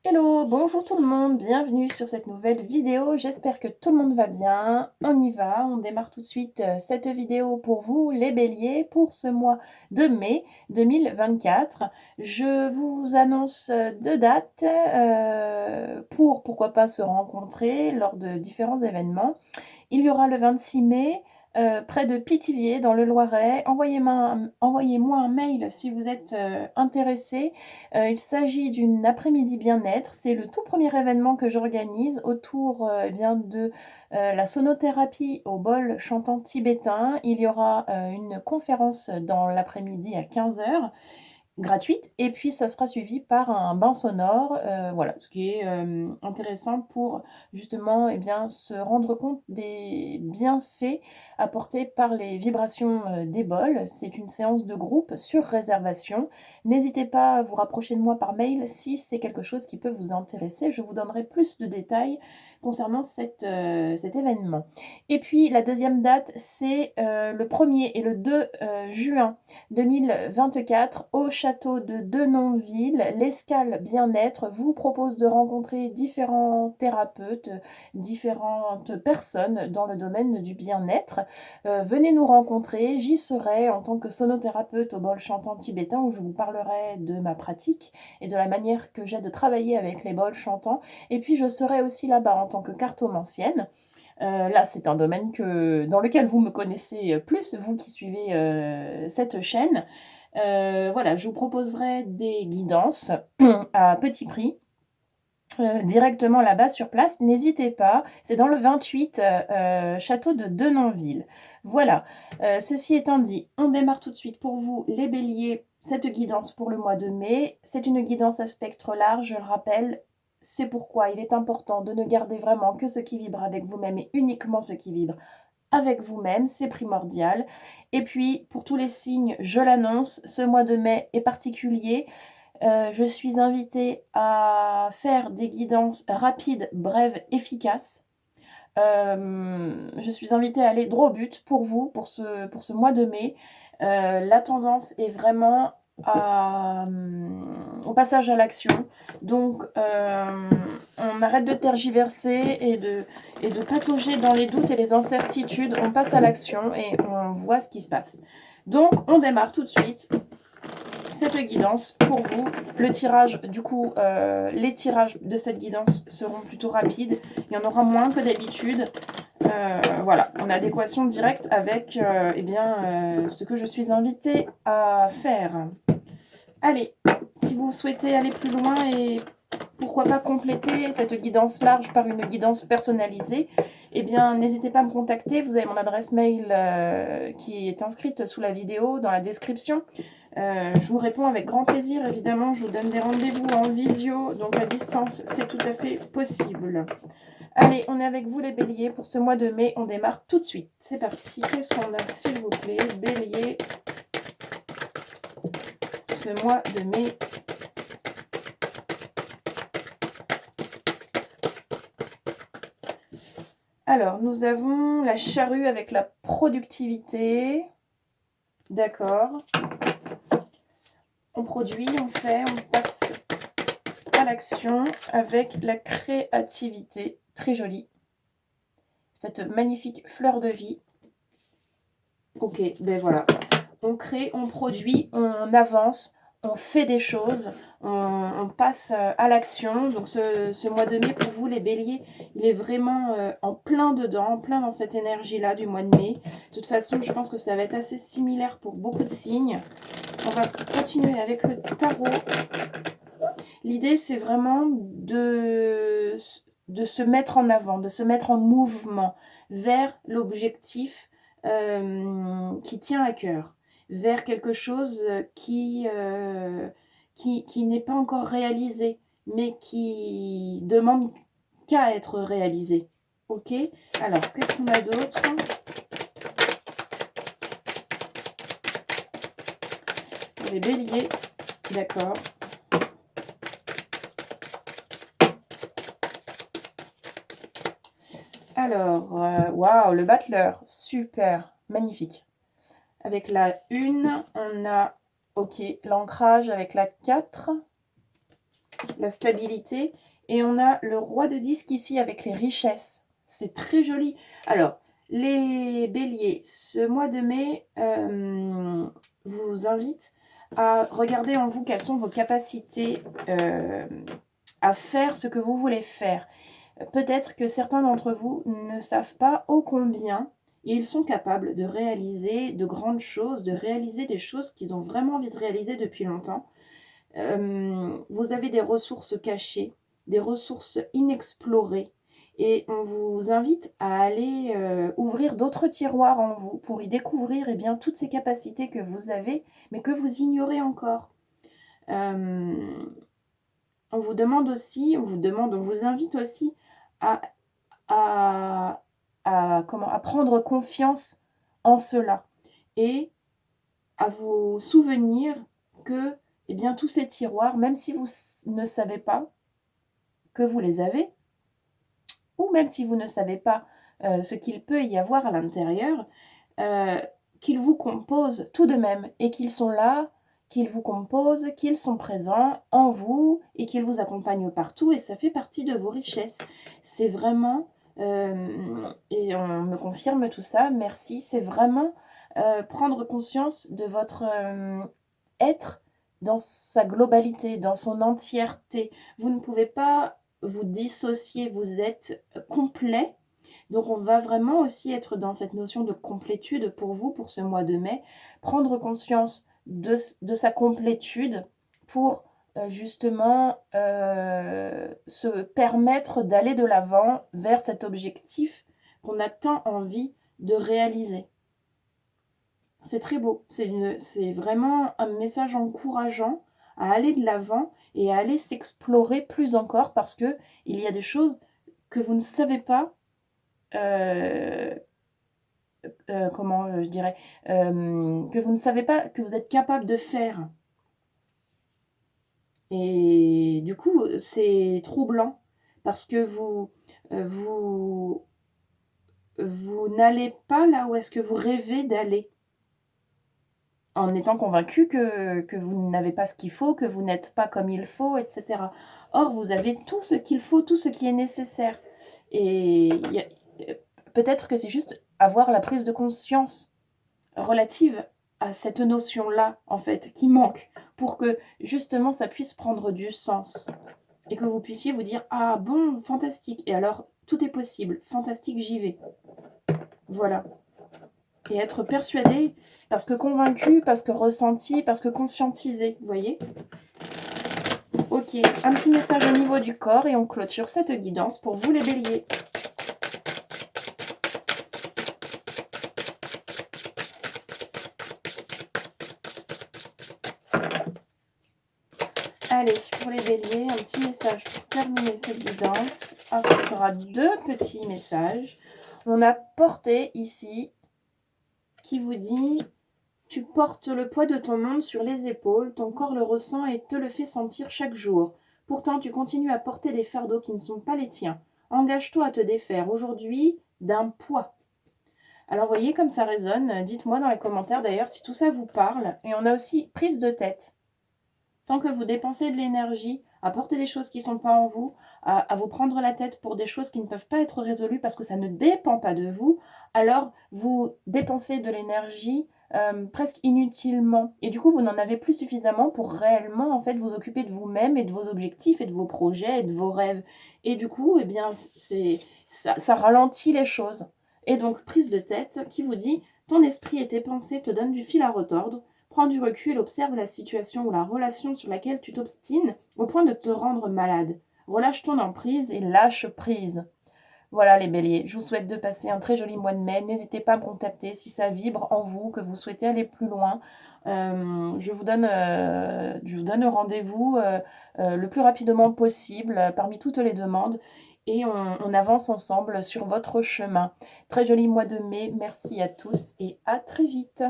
Hello, bonjour tout le monde, bienvenue sur cette nouvelle vidéo, j'espère que tout le monde va bien. On y va, on démarre tout de suite cette vidéo pour vous les béliers pour ce mois de mai 2024. Je vous annonce deux dates pour pourquoi pas se rencontrer lors de différents événements. Il y aura le 26 mai, près de Pithiviers, dans le Loiret. Envoyez-moi un mail si vous êtes intéressé. Il s'agit d'une après-midi bien-être. C'est le tout premier événement que j'organise autour de la sonothérapie au bol chantant tibétain. Il y aura une conférence dans l'après-midi à 15 heures gratuite et puis ça sera suivi par un bain sonore, voilà, ce qui est intéressant pour justement se rendre compte des bienfaits apportés par les vibrations des bols. C'est une séance de groupe sur réservation. N'hésitez pas à vous rapprocher de moi par mail si c'est quelque chose qui peut vous intéresser. Je vous donnerai plus de détails concernant cet événement. Et puis la deuxième date, c'est le 1er et le 2 juin 2024 au château de Denonville. L'Escale Bien-être vous propose de rencontrer différents thérapeutes, différentes personnes dans le domaine du bien-être. Venez nous rencontrer, j'y serai en tant que sonothérapeute au bol chantant tibétain où je vous parlerai de ma pratique et de la manière que j'ai de travailler avec les bols chantants. Et puis je serai aussi là-bas en tant que cartomancienne. Là, c'est un domaine dans lequel vous me connaissez plus, vous qui suivez cette chaîne. Voilà, je vous proposerai des guidances à petit prix. Directement là-bas sur place, n'hésitez pas, c'est dans le 28 château de Denonville. Voilà, ceci étant dit, on démarre tout de suite pour vous les béliers, cette guidance pour le mois de mai. C'est une guidance à spectre large, je le rappelle. C'est pourquoi il est important de ne garder vraiment que ce qui vibre avec vous-même et uniquement ce qui vibre avec vous-même, c'est primordial. Et puis, pour tous les signes, je l'annonce, ce mois de mai est particulier. Je suis invitée à faire des guidances rapides, brèves, efficaces. Je suis invitée à aller droit au but pour vous, pour ce mois de mai. La tendance est vraiment au passage à l'action. Donc, on arrête de tergiverser et de patauger dans les doutes et les incertitudes. On passe à l'action et on voit ce qui se passe. Donc, on démarre tout de suite cette guidance pour vous. Le tirage, du coup, les tirages de cette guidance seront plutôt rapides. Il y en aura moins que d'habitude. Voilà, en adéquation directe avec ce que je suis invitée à faire. Allez, si vous souhaitez aller plus loin et pourquoi pas compléter cette guidance large par une guidance personnalisée, eh bien, n'hésitez pas à me contacter. Vous avez mon adresse mail qui est inscrite sous la vidéo, dans la description. Je vous réponds avec grand plaisir, évidemment. Je vous donne des rendez-vous en visio, donc à distance, c'est tout à fait possible. Allez, on est avec vous les béliers pour ce mois de mai. On démarre tout de suite. C'est parti. Qu'est-ce qu'on a, s'il vous plaît, bélier, ce mois de mai? Alors, nous avons la charrue avec la productivité. D'accord. On produit, on fait, on passe à l'action avec la créativité. Très jolie. Cette magnifique fleur de vie. Ok, ben voilà. On crée, on produit, on avance, on fait des choses, on passe à l'action. Donc ce mois de mai, pour vous les béliers, il est vraiment en plein dedans, en plein dans cette énergie-là du mois de mai. De toute façon, je pense que ça va être assez similaire pour beaucoup de signes. On va continuer avec le tarot. L'idée, c'est vraiment de se mettre en avant, de se mettre en mouvement vers l'objectif qui tient à cœur, vers quelque chose qui n'est pas encore réalisé, mais qui demande qu'à être réalisé. Ok? Alors, qu'est-ce qu'on a d'autre? Pour les béliers, d'accord. Alors, waouh, le battleur, super, magnifique. Avec la 1, on a, ok, l'ancrage avec la 4. la stabilité. Et on a le roi de disque ici avec les richesses. C'est très joli. Alors, les béliers, ce mois de mai vous invite à regarder en vous quelles sont vos capacités à faire ce que vous voulez faire. Peut-être que certains d'entre vous ne savent pas ô combien ils sont capables de réaliser de grandes choses, de réaliser des choses qu'ils ont vraiment envie de réaliser depuis longtemps. Vous avez des ressources cachées, des ressources inexplorées, et on vous invite à aller ouvrir d'autres tiroirs en vous pour y découvrir toutes ces capacités que vous avez, mais que vous ignorez encore. On vous demande aussi, on vous invite aussi à prendre confiance en cela et à vous souvenir que tous ces tiroirs, même si vous ne savez pas que vous les avez, ou même si vous ne savez pas ce qu'il peut y avoir à l'intérieur, qu'ils vous composent tout de même et qu'ils sont là, qu'ils vous composent, qu'ils sont présents en vous et qu'ils vous accompagnent partout et ça fait partie de vos richesses. C'est vraiment, et on me confirme tout ça, merci, c'est vraiment prendre conscience de votre être dans sa globalité, dans son entièreté. Vous ne pouvez pas vous dissocier, vous êtes complet. Donc on va vraiment aussi être dans cette notion de complétude pour vous, pour ce mois de mai, prendre conscience de sa complétude pour justement se permettre d'aller de l'avant vers cet objectif qu'on a tant envie de réaliser. C'est très beau, c'est vraiment un message encourageant à aller de l'avant et à aller s'explorer plus encore parce que il y a des choses que vous ne savez pas que vous ne savez pas que vous êtes capable de faire. Et du coup, c'est troublant parce que vous n'allez pas là où est-ce que vous rêvez d'aller. En étant convaincu que vous n'avez pas ce qu'il faut, que vous n'êtes pas comme il faut, etc. Or, vous avez tout ce qu'il faut, tout ce qui est nécessaire. Et peut-être que c'est juste avoir la prise de conscience relative à cette notion-là, en fait, qui manque, pour que, justement, ça puisse prendre du sens. Et que vous puissiez vous dire « Ah bon, fantastique !» Et alors, tout est possible. Fantastique, j'y vais. Voilà. Et être persuadé, parce que convaincu, parce que ressenti, parce que conscientisé, vous voyez? Ok, un petit message au niveau du corps et on clôture cette guidance pour vous les béliers. Allez, pour les béliers, un petit message pour terminer cette guidance. Ah, ce sera 2 petits messages. On a porté ici qui vous dit « Tu portes le poids de ton monde sur les épaules, ton corps le ressent et te le fait sentir chaque jour. Pourtant, tu continues à porter des fardeaux qui ne sont pas les tiens. Engage-toi à te défaire aujourd'hui d'un poids. » Alors, voyez comme ça résonne. Dites-moi dans les commentaires d'ailleurs si tout ça vous parle. Et on a aussi prise de tête. Tant que vous dépensez de l'énergie à porter des choses qui ne sont pas en vous, à vous prendre la tête pour des choses qui ne peuvent pas être résolues parce que ça ne dépend pas de vous, alors vous dépensez de l'énergie presque inutilement. Et du coup, vous n'en avez plus suffisamment pour réellement en fait vous occuper de vous-même et de vos objectifs et de vos projets et de vos rêves. Et du coup, ça ralentit les choses. Et donc, prise de tête qui vous dit « Ton esprit et tes pensées te donnent du fil à retordre. Prends du recul, observe la situation ou la relation sur laquelle tu t'obstines au point de te rendre malade. Relâche ton emprise et lâche prise. » Voilà les béliers, je vous souhaite de passer un très joli mois de mai. N'hésitez pas à me contacter si ça vibre en vous, que vous souhaitez aller plus loin. Je vous donne rendez-vous le plus rapidement possible parmi toutes les demandes. Et on avance ensemble sur votre chemin. Très joli mois de mai, merci à tous et à très vite.